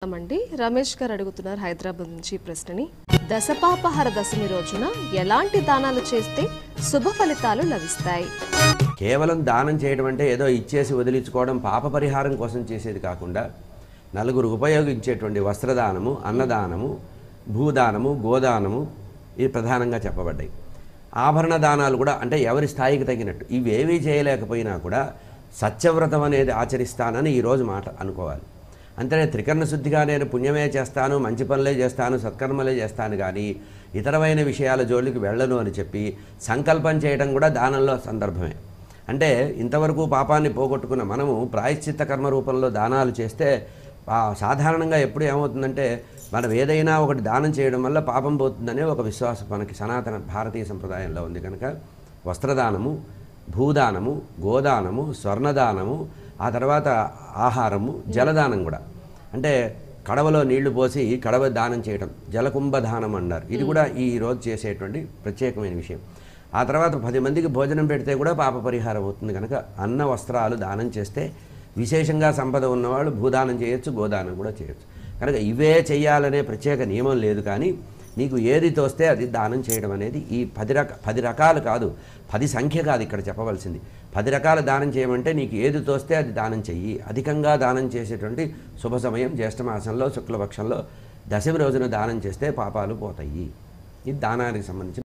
మండి రమేష్ గారు అడుగుతున్నారు హైదరాబాద్ నుంచి ప్రశ్నని. దశపాపహర దశమి రోజున ఎలాంటి దానాలు చేస్తే శుభ ఫలితాలు లభిస్తాయి? కేవలం దానం చేయడం అంటే ఏదో ఇచ్చేసి వదిలించుకోవడం పాప పరిహారం కోసం చేసేది కాకుండా నలుగురు ఉపయోగించేటువంటి వస్త్రదానము, అన్నదానము, భూదానము, గోదానము ఇవి ప్రధానంగా చెప్పబడ్డాయి. ఆభరణ దానాలు కూడా అంటే ఎవరి స్థాయికి తగినట్టు ఇవేవీ చేయలేకపోయినా కూడా సత్యవ్రతం అనేది ఆచరిస్తానని ఈరోజు మాట అనుకోవాలి. అంతే త్రికరణ శుద్ధిగా నేను పుణ్యమే చేస్తాను, మంచి పనులే చేస్తాను, సత్కర్మలే చేస్తాను కానీ ఇతరమైన విషయాల జోలికి వెళ్ళను అని చెప్పి సంకల్పం చేయడం కూడా దానంలో సందర్భమే. అంటే ఇంతవరకు పాపాన్ని పోగొట్టుకున్న మనము ప్రాయశ్చిత్త కర్మ రూపంలో దానాలు చేస్తే సాధారణంగా ఎప్పుడు ఏమవుతుందంటే మనం ఏదైనా ఒకటి దానం చేయడం వల్ల పాపం పోతుందనే ఒక విశ్వాసం మనకి సనాతన భారతీయ సంప్రదాయంలో ఉంది. కనుక వస్త్రదానము, భూదానము, గోదానము, స్వర్ణదానము, ఆ తర్వాత ఆహారము, జలదానం కూడా అంటే కడవలో నీళ్లు పోసి కడవ దానం చేయడం జలకుంభదానం అన్నారు. ఇది కూడా ఈ రోజు చేసేటువంటి ప్రత్యేకమైన విషయం. ఆ తర్వాత 10 మందికి భోజనం పెడితే కూడా పాప పరిహారం అవుతుంది. కనుక అన్న వస్త్రాలు దానం చేస్తే విశేషంగా సంపద ఉన్నవాళ్ళు భూదానం చేయొచ్చు, గోదానం కూడా చేయొచ్చు. కనుక ఇవే చేయాలనే ప్రత్యేక నియమం లేదు. కానీ నీకు ఏది తోస్తే అది దానం చేయడం అనేది ఈ 10 రకాలు కాదు, 10 సంఖ్య కాదు ఇక్కడ చెప్పవలసింది. 10 రకాల దానం చేయమంటే నీకు ఏది తోస్తే అది దానం చెయ్యి. అధికంగా దానం చేసేటువంటి శుభ సమయం జ్యేష్ఠమాసంలో శుక్లపక్షంలో దశమి రోజున దానం చేస్తే పాపాలు పోతాయి. ఇది దానానికి సంబంధించిన